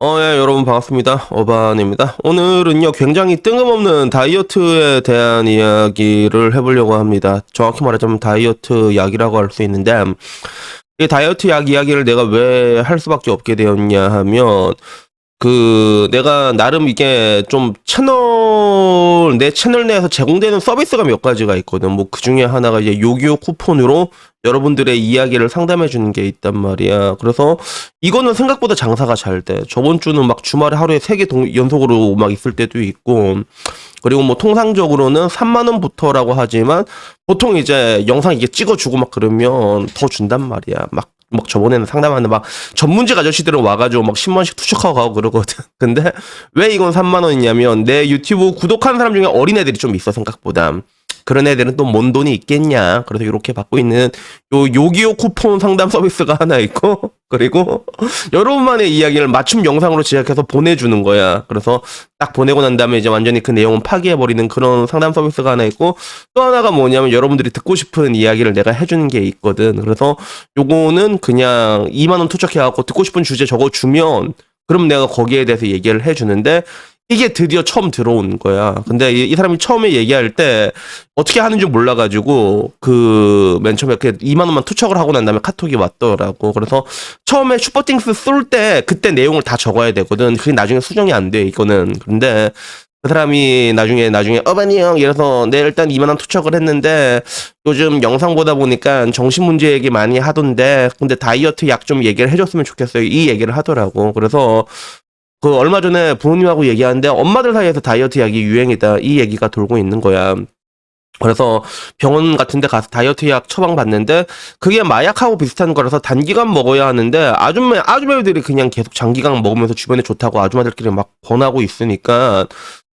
예, 여러분 반갑습니다. 어반입니다. 오늘은요, 굉장히 뜬금없는 다이어트에 대한 이야기를 해보려고 합니다. 정확히 말하자면 다이어트 약이라고 할 수 있는데, 이 다이어트 약 이야기를 내가 왜 할 수밖에 없게 되었냐 하면, 내가 나름 이게 좀 내 채널 내에서 제공되는 서비스가 몇 가지가 있거든. 뭐 그 중에 하나가 이제 요기요 쿠폰으로 여러분들의 이야기를 상담해 주는 게 있단 말이야. 그래서 이거는 생각보다 장사가 잘 돼. 저번 주는 막 주말에 하루에 3개 연속으로 막 있을 때도 있고. 그리고 뭐 통상적으로는 3만 원부터라고 하지만 보통 이제 영상 이게 찍어주고 막 그러면 더 준단 말이야. 막 저번에는 상담하는데 막 전문직 아저씨들은 와가지고 막 10만원씩 투척하고 가고 그러거든. 근데 왜 이건 3만 원이냐면 내 유튜브 구독하는 사람 중에 어린애들이 좀 있어, 생각보다. 그런 애들은 또 뭔 돈이 있겠냐. 그래서 이렇게 받고 있는 요기요 쿠폰 상담 서비스가 하나 있고, 그리고 여러분만의 이야기를 맞춤 영상으로 제작해서 보내주는 거야. 그래서 딱 보내고 난 다음에 이제 완전히 그 내용을 파기해버리는 그런 상담 서비스가 하나 있고, 또 하나가 뭐냐면 여러분들이 듣고 싶은 이야기를 내가 해주는 게 있거든. 그래서 요거는 그냥 2만 원 투척해갖고 듣고 싶은 주제 적어주면, 그럼 내가 거기에 대해서 얘기를 해주는데, 이게 드디어 처음 들어온 거야. 근데 이 사람이 처음에 얘기할 때 어떻게 하는 줄 몰라가지고 맨 처음에 이렇게 2만 원만 투척을 하고 난 다음에 카톡이 왔더라고. 그래서 처음에 슈퍼띵스 쏠 때 그때 내용을 다 적어야 되거든. 그게 나중에 수정이 안 돼, 이거는. 근데 그 사람이 나중에 어바니 형 이래서 내 일단 2만 원 투척을 했는데 요즘 영상 보다 보니까 정신문제 얘기 많이 하던데 근데 다이어트 약 좀 얘기를 해줬으면 좋겠어요, 이 얘기를 하더라고. 그래서 얼마 전에 부모님하고 얘기하는데 엄마들 사이에서 다이어트 약이 유행이다, 이 얘기가 돌고 있는 거야. 그래서 병원 같은 데 가서 다이어트 약 처방받는데 그게 마약하고 비슷한 거라서 단기간 먹어야 하는데 아줌마들이 그냥 계속 장기간 먹으면서 주변에 좋다고 아줌마들끼리 막 권하고 있으니까,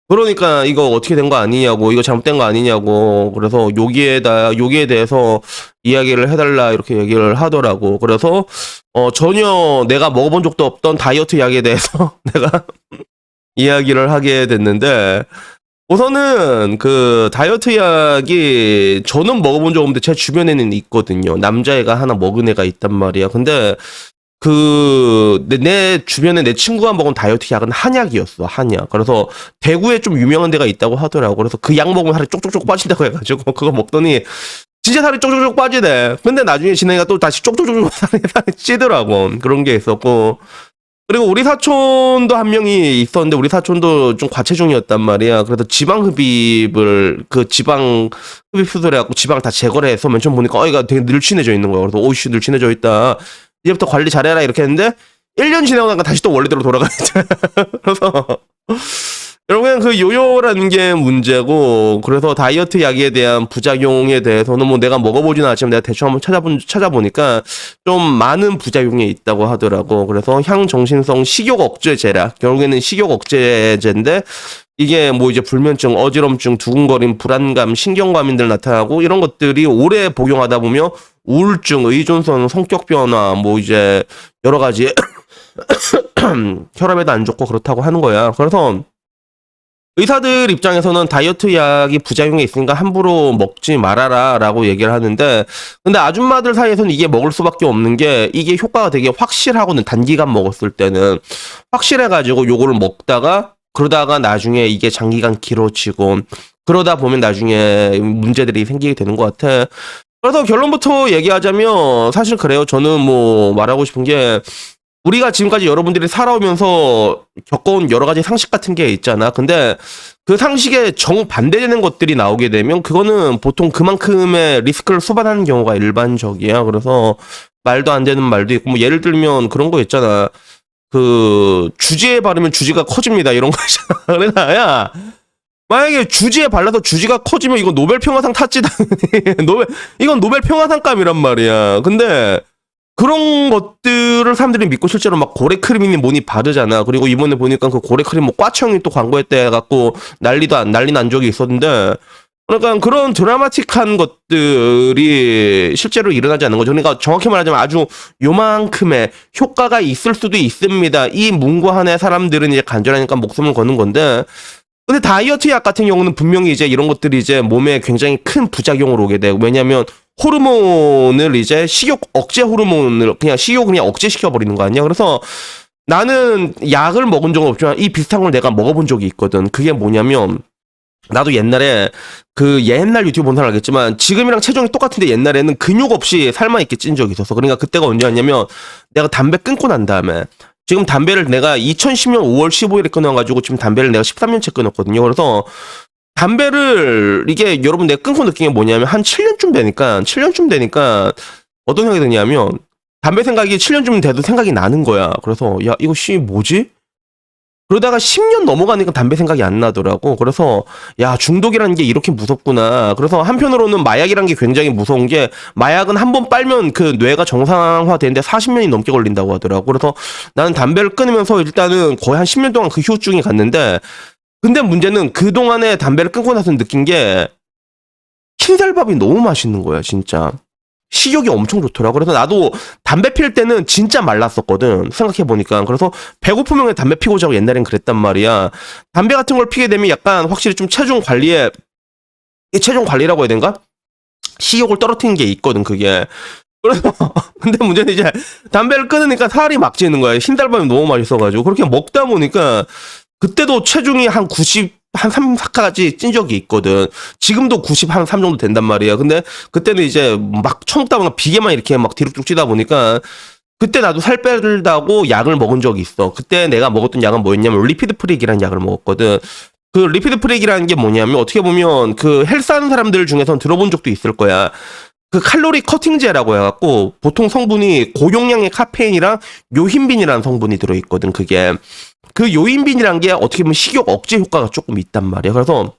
그러니까 이거 어떻게 된 거 아니냐고, 이거 잘못된 거 아니냐고. 그래서 여기에 대해서 이야기를 해달라 이렇게 얘기를 하더라고. 그래서 전혀 내가 먹어본 적도 없던 다이어트 약에 대해서 내가 이야기를 하게 됐는데, 우선은 다이어트 약이 저는 먹어본 적 없는데 제 주변에는 있거든요. 남자애가 하나 먹은 애가 있단 말이야. 근데 내 주변에 내 친구가 먹은 다이어트 약은 한약이었어, 한약. 그래서 대구에 좀 유명한 데가 있다고 하더라고. 그래서 그 약 먹으면 살이 쪽쪽쪽 빠진다고 해가지고 그거 먹더니 진짜 살이 쪽쪽쪽 빠지대. 근데 나중에 지내니까 또 다시 쪽쪽쪽 살이 찌더라고. 그런 게 있었고. 그리고 우리 사촌도 한 명이 있었는데 우리 사촌도 좀 과체중이었단 말이야. 그래서 지방 흡입을 지방 흡입 수술해갖고 지방을 다 제거를 해서 맨 처음 보니까 얘가 되게 늘씬해져 있는 거야. 그래서 오이씨 늘씬해져 있다, 이제부터 관리 잘해라 이렇게 했는데 1년 지나고 나니까 다시 또 원래대로 돌아가있잖아. 그래서 결국엔 요요라는 게 문제고, 그래서 다이어트 약에 대한 부작용에 대해서는 뭐 내가 먹어보진 않았지만 내가 대충 한번 찾아보니까 좀 많은 부작용이 있다고 하더라고. 그래서 향정신성 식욕 억제제라, 결국에는 식욕 억제제인데 이게 뭐 이제 불면증, 어지럼증, 두근거림, 불안감, 신경과민들 나타나고, 이런 것들이 오래 복용하다 보면 우울증, 의존성, 성격 변화, 뭐 이제 여러 가지 혈압에도 안 좋고 그렇다고 하는 거야. 그래서 의사들 입장에서는 다이어트 약이 부작용이 있으니까 함부로 먹지 말아라 라고 얘기를 하는데, 근데 아줌마들 사이에서는 이게 먹을 수밖에 없는 게, 이게 효과가 되게 확실하거든. 단기간 먹었을 때는 확실해가지고 요거를 먹다가 그러다가 나중에 이게 장기간 길어지고 그러다 보면 나중에 문제들이 생기게 되는 것 같아. 그래서 결론부터 얘기하자면 사실 그래요. 저는 뭐 말하고 싶은 게, 우리가 지금까지 여러분들이 살아오면서 겪어온 여러 가지 상식 같은 게 있잖아. 근데 그 상식에 정반대되는 것들이 나오게 되면 그거는 보통 그만큼의 리스크를 수반하는 경우가 일반적이야. 그래서 말도 안 되는 말도 있고, 뭐 예를 들면 그런 거 있잖아. 주지에 바르면 주지가 커집니다, 이런 거 있잖아. 그러니까 야, 만약에 주지에 발라서 주지가 커지면 이건 노벨 평화상 탔지, 당연히. 이건 노벨 평화상감이란 말이야. 근데 그런 것들을 사람들이 믿고 실제로 막 고래크림이니 뭐니 바르잖아. 그리고 이번에 보니까 그 고래크림 뭐 꽈청이 또 광고했대 해갖고 난리 난 적이 있었는데, 그러니까 그런 드라마틱한 것들이 실제로 일어나지 않는 거죠. 그러니까 정확히 말하자면 아주 요만큼의 효과가 있을 수도 있습니다, 이 문과한의 사람들은 이제 간절하니까 목숨을 거는 건데, 근데 다이어트 약 같은 경우는 분명히 이제 이런 것들이 이제 몸에 굉장히 큰 부작용으로 오게 되고, 왜냐면 호르몬을 이제 식욕 억제 호르몬을 그냥 식욕을 그냥 억제시켜 버리는 거 아니야. 그래서 나는 약을 먹은 적은 없지만 이 비슷한 걸 내가 먹어본 적이 있거든. 그게 뭐냐면 나도 옛날에 그 옛날 유튜브 본 사람 알겠지만 지금이랑 체중이 똑같은데 옛날에는 근육 없이 살만 있게 찐 적이 있었어. 그러니까 그때가 언제였냐면 내가 담배 끊고 난 다음에 지금 담배를 내가 2010년 5월 15일에 끊어가지고 지금 담배를 내가 13년째 끊었거든요. 그래서 담배를 이게 여러분 내가 끊고 느낀 게 뭐냐면 한 7년쯤 되니까 어떤 생각이 드냐면 담배 생각이 7년쯤 돼도 생각이 나는 거야. 그래서 야 이거 뭐지? 그러다가 10년 넘어가니까 담배 생각이 안 나더라고. 그래서 야 중독이라는 게 이렇게 무섭구나. 그래서 한편으로는 마약이라는 게 굉장히 무서운 게 마약은 한 번 빨면 그 뇌가 정상화되는데 40년이 넘게 걸린다고 하더라고. 그래서 나는 담배를 끊으면서 일단은 거의 한 10년 동안 그 후유증이 갔는데 근데 문제는 그동안에 담배를 끊고 나서 느낀 게 흰쌀밥이 너무 맛있는 거야 진짜. 식욕이 엄청 좋더라. 그래서 나도 담배 필 때는 진짜 말랐었거든. 생각해보니까. 그래서 배고프면 그냥 담배 피고 자고 옛날엔 그랬단 말이야. 담배 같은 걸 피게 되면 약간 확실히 좀 체중 관리라고 해야 되는가? 식욕을 떨어뜨리는 게 있거든, 그게. 그래서, 근데 문제는 이제 담배를 끊으니까 살이 막 찌는 거야. 흰쌀밥이 너무 맛있어가지고. 그렇게 먹다 보니까 그때도 체중이 한 3, 4까지 찐 적이 있거든. 지금도 93 정도 된단 말이야. 근데 그때는 이제 막 처먹다 보면 비계만 이렇게 막 뒤로 쭉 찌다 보니까 그때 나도 살 빼려고 약을 먹은 적이 있어. 그때 내가 먹었던 약은 뭐였냐면 리피드 프릭이라는 약을 먹었거든. 그 리피드 프릭이라는 게 뭐냐면 어떻게 보면 그 헬스하는 사람들 중에서는 들어본 적도 있을 거야. 그 칼로리 커팅제라고 해갖고 보통 성분이 고용량의 카페인이랑 요힌빈이라는 성분이 들어있거든. 그게 그 요인빈이란 게 어떻게 보면 식욕 억제 효과가 조금 있단 말이야. 그래서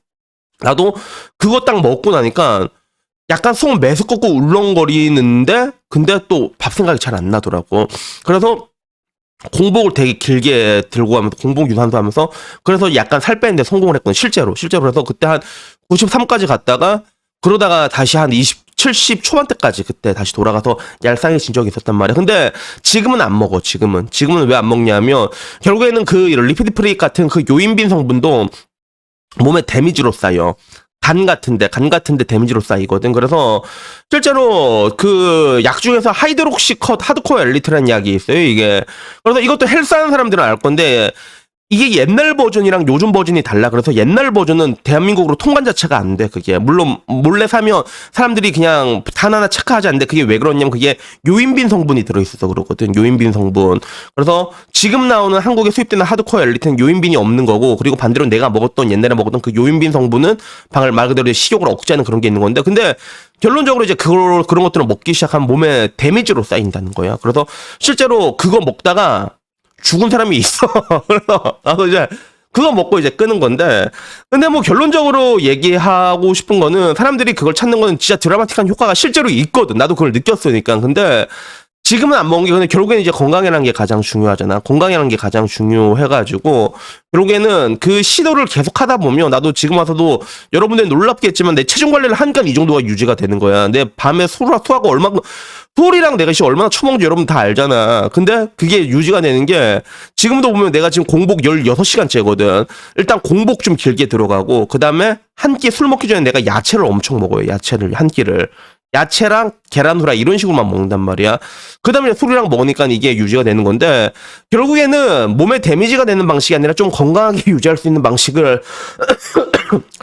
나도 그거 딱 먹고 나니까 약간 속 메스껍고 울렁거리는데 근데 또 밥 생각이 잘 안 나더라고. 그래서 공복을 되게 길게 들고 하면서 공복 유산소 하면서 그래서 약간 살 빼는데 성공을 했거든. 실제로 해서 그때 한 93까지 갔다가 그러다가 다시 한 70 초반대까지 그때 다시 돌아가서 얄쌍해진 적이 있었단 말이야. 근데 지금은 안 먹어. 지금은 왜 안 먹냐면 결국에는 그 리피드 프릭 같은 그 요인빈 성분도 몸에 데미지로 쌓여. 간 같은데 데미지로 쌓이거든. 그래서 실제로 그 약 중에서 하이드록시컷 하드코어 엘리트라는 약이 있어요. 이게 그래서 이것도 헬스하는 사람들은 알 건데 이게 옛날 버전이랑 요즘 버전이 달라. 그래서 옛날 버전은 대한민국으로 통관 자체가 안 돼. 그게 물론 몰래 사면 사람들이 그냥 단 하나 체크하지 않는데 그게 왜 그러냐면 그게 요인빈 성분이 들어있어서 그렇거든. 요인빈 성분. 그래서 지금 나오는 한국에 수입되는 하드코어 엘리트는 요인빈이 없는 거고 그리고 반대로 내가 먹었던 옛날에 먹었던 그 요인빈 성분은 말 그대로 식욕을 억제하는 그런 게 있는 건데 근데 결론적으로 이제 그런 것들을 먹기 시작하면 몸에 데미지로 쌓인다는 거야. 그래서 실제로 그거 먹다가 죽은 사람이 있어. 그래서 나도 이제 그거 먹고 이제 끄는 건데 근데 뭐 결론적으로 얘기하고 싶은 거는 사람들이 그걸 찾는 거는 진짜 드라마틱한 효과가 실제로 있거든. 나도 그걸 느꼈으니까. 근데 지금은 안 먹는 게 근데 결국에는 이제 건강이라는 게 가장 중요하잖아. 건강이라는 게 가장 중요해가지고 결국에는 그 시도를 계속 하다 보면 나도 지금 와서도 여러분들 놀랍겠지만 내 체중 관리를 하니까 이 정도가 유지가 되는 거야. 내 밤에 술하고 술이랑 내가 얼마나 처먹는지 여러분 다 알잖아. 근데 그게 유지가 되는 게 지금도 보면 내가 지금 공복 16시간째거든. 일단 공복 좀 길게 들어가고 그 다음에 한 끼 술 먹기 전에 내가 야채를 엄청 먹어요. 야채를 한 끼를. 야채랑 계란 후라이 이런 식으로만 먹는단 말이야. 그 다음에 술이랑 먹으니까 이게 유지가 되는 건데 결국에는 몸에 데미지가 되는 방식이 아니라 좀 건강하게 유지할 수 있는 방식을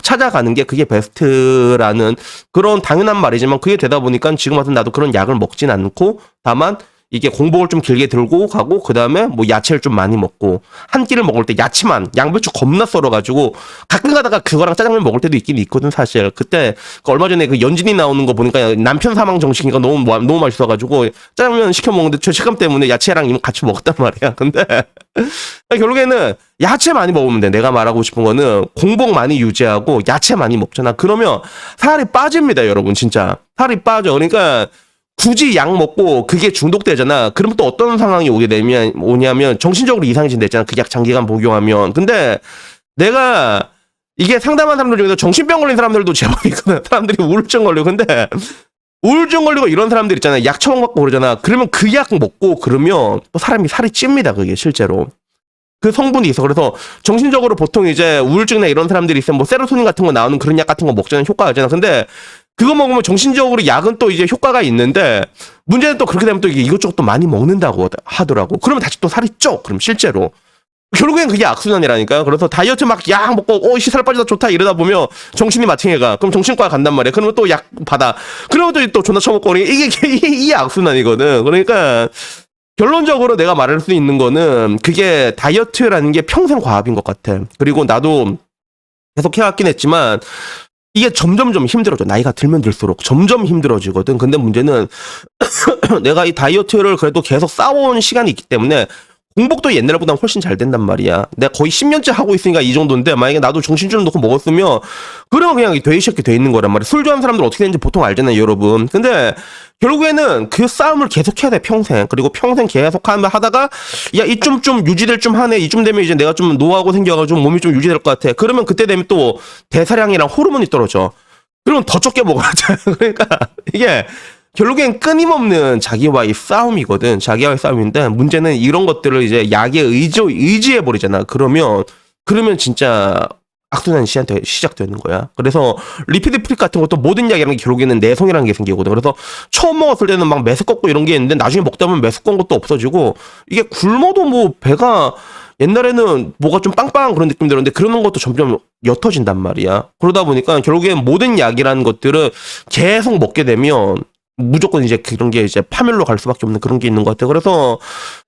찾아가는 게 그게 베스트라는 그런 당연한 말이지만 그게 되다 보니까 지금 와서 나도 그런 약을 먹진 않고 다만 이게 공복을 좀 길게 들고 가고 그 다음에 뭐 야채를 좀 많이 먹고 한 끼를 먹을 때 야채만 양배추 겁나 썰어가지고 가끔 가다가 그거랑 짜장면 먹을 때도 있긴 있거든 사실. 그때 그 얼마 전에 그 연진이 나오는 거 보니까 남편 사망 정신이가 너무 맛있어가지고 짜장면 시켜 먹는데 죄책감 때문에 야채랑 이모 같이 먹었단 말이야. 근데 결국에는 야채 많이 먹으면 돼. 내가 말하고 싶은 거는 공복 많이 유지하고 야채 많이 먹잖아. 그러면 살이 빠집니다 여러분. 진짜 살이 빠져. 그러니까 굳이 약 먹고 그게 중독되잖아. 그러면 또 어떤 상황이 오냐면 정신적으로 이상해진댔잖아. 그 약 장기간 복용하면. 근데 내가 이게 상담한 사람들 중에서 정신병 걸린 사람들도 제법 있거든. 사람들이 우울증 걸리고. 근데 우울증 걸리고 이런 사람들 있잖아. 약 처먹고 그러잖아. 그러면 그 약 먹고 그러면 또 사람이 살이 찝니다. 그게 실제로. 그 성분이 있어. 그래서 정신적으로 보통 이제 우울증이나 이런 사람들이 있으면 뭐 세로토닌 같은 거 나오는 그런 약 같은 거 먹자는 효과가 있잖아. 근데 그거 먹으면 정신적으로 약은 또 이제 효과가 있는데 문제는 또 그렇게 되면 또 이게 이것저것 또 많이 먹는다고 하더라고. 그러면 다시 또 살이 쪄. 그럼 실제로. 결국엔 그게 악순환이라니까요. 그래서 다이어트 막 약 먹고 살 빠지다 좋다 이러다 보면 정신이 마팅해가. 그럼 정신과 간단 말이야. 그러면 또 약 받아. 그러면 또 존나 처먹고 이게 악순환이거든. 그러니까 결론적으로 내가 말할 수 있는 거는 그게 다이어트라는 게 평생 과업인 것 같아. 그리고 나도 계속 해왔긴 했지만 이게 점점점 힘들어져. 나이가 들면 들수록 점점 힘들어지거든. 근데 문제는 내가 이 다이어트를 그래도 계속 쌓아온 시간이 있기 때문에 공복도 옛날보다 훨씬 잘 된단 말이야. 내가 거의 10년째 하고 있으니까 이 정도인데 만약에 나도 정신줄 놓고 먹었으면 그러면 그냥 돼있게 돼 있는 거란 말이야. 술 좋아하는 사람들 어떻게 되는지 보통 알잖아요, 여러분. 근데 결국에는 그 싸움을 계속 해야 돼, 평생. 그리고 평생 계속 하다가 야, 이쯤 좀 유지될 좀 하네. 이쯤 되면 이제 내가 좀 노하고 생겨가지고 몸이 좀 유지될 것 같아. 그러면 그때 되면 또 대사량이랑 호르몬이 떨어져. 그러면 더 적게 먹어야 돼. 그러니까 이게 결국엔 끊임없는 자기와의 싸움이거든. 자기와의 싸움인데 문제는 이런 것들을 이제 약에 의지해버리잖아. 그러면 진짜 악순환이 시작되는 거야. 그래서 리피드 프릭 같은 것도 모든 약이라는 게 결국에는 내성이라는 게 생기거든. 그래서 처음 먹었을 때는 막 메스껍고 이런 게 있는데 나중에 먹다 보면 메스꺼운 것도 없어지고 이게 굶어도 뭐 배가 옛날에는 뭐가 좀 빵빵한 그런 느낌 들었는데 그러는 것도 점점 옅어진단 말이야. 그러다 보니까 결국엔 모든 약이라는 것들을 계속 먹게 되면 무조건 이제 그런 게 이제 파멸로 갈 수밖에 없는 그런 게 있는 것 같아요. 그래서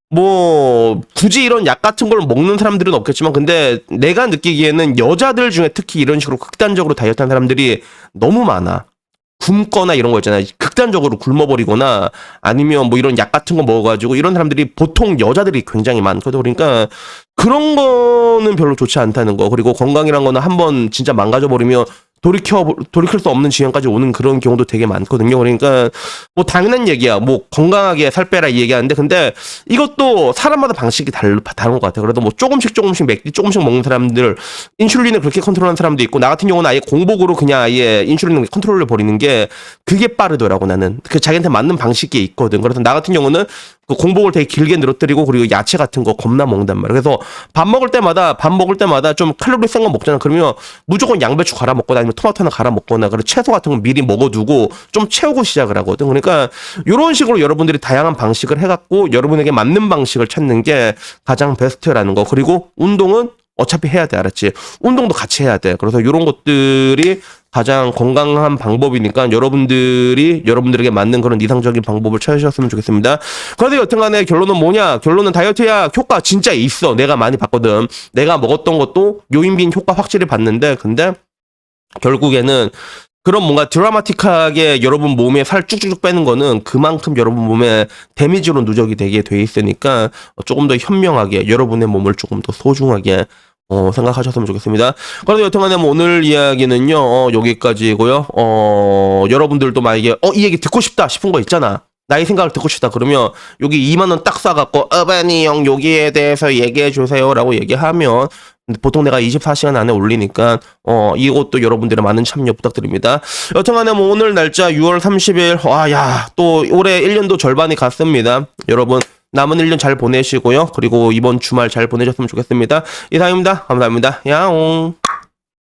뭐 굳이 이런 약 같은 걸 먹는 사람들은 없겠지만 근데 내가 느끼기에는 여자들 중에 특히 이런 식으로 극단적으로 다이어트 하는 사람들이 너무 많아. 굶거나 이런 거 있잖아요. 극단적으로 굶어버리거나 아니면 뭐 이런 약 같은 거 먹어가지고 이런 사람들이 보통 여자들이 굉장히 많거든. 그러니까 그런 거는 별로 좋지 않다는 거. 그리고 건강이란 거는 한번 진짜 망가져버리면 돌이킬 수 없는 지경까지 오는 그런 경우도 되게 많거든요. 그러니까 뭐 당연한 얘기야. 뭐 건강하게 살 빼라 이 얘기하는데 근데 이것도 사람마다 방식이 다른 것 같아요. 그래도 뭐 조금씩 조금씩 먹는 사람들 인슐린을 그렇게 컨트롤하는 사람도 있고 나 같은 경우는 아예 공복으로 그냥 아예 인슐린을 컨트롤을 버리는 게 그게 빠르더라고. 나는 그 자기한테 맞는 방식이 있거든. 그래서 나 같은 경우는 그 공복을 되게 길게 늘어뜨리고 그리고 야채 같은 거 겁나 먹는단 말이야. 그래서 밥 먹을 때마다 좀 칼로리 센 거 먹잖아. 그러면 무조건 양배추 갈아 먹거나 아니면 토마토 하나 갈아 먹거나 그리고 채소 같은 거 미리 먹어두고 좀 채우고 시작을 하거든. 그러니까 이런 식으로 여러분들이 다양한 방식을 해갖고 여러분에게 맞는 방식을 찾는 게 가장 베스트라는 거. 그리고 운동은 어차피 해야 돼. 알았지? 운동도 같이 해야 돼. 그래서 이런 것들이 가장 건강한 방법이니까 여러분들에게 맞는 그런 이상적인 방법을 찾으셨으면 좋겠습니다. 그래서 여튼간에 결론은 뭐냐? 결론은 다이어트약 효과 진짜 있어. 내가 많이 봤거든. 내가 먹었던 것도 요인빈 효과 확실히 봤는데 근데 결국에는 그런 뭔가 드라마틱하게 여러분 몸에 살 쭉쭉쭉 빼는 거는 그만큼 여러분 몸에 데미지로 누적이 되게 돼 있으니까 조금 더 현명하게 여러분의 몸을 조금 더 소중하게 생각하셨으면 좋겠습니다. 그래서 여튼간에 뭐 오늘 이야기는요 여기까지고요. 여러분들도 만약에 이 얘기 듣고 싶다 싶은 거 있잖아. 나의 생각을 듣고 싶다 그러면 여기 2만 원 딱 쏴갖고 어바니 형 여기에 대해서 얘기해 주세요라고 얘기하면 보통 내가 24시간 안에 올리니까 이것도 여러분들의 많은 참여 부탁드립니다. 여튼간에 뭐 오늘 날짜 6월 30일 또 올해 1년도 절반이 갔습니다. 여러분 남은 1년 잘 보내시고요. 그리고 이번 주말 잘 보내셨으면 좋겠습니다. 이상입니다. 감사합니다. 야옹.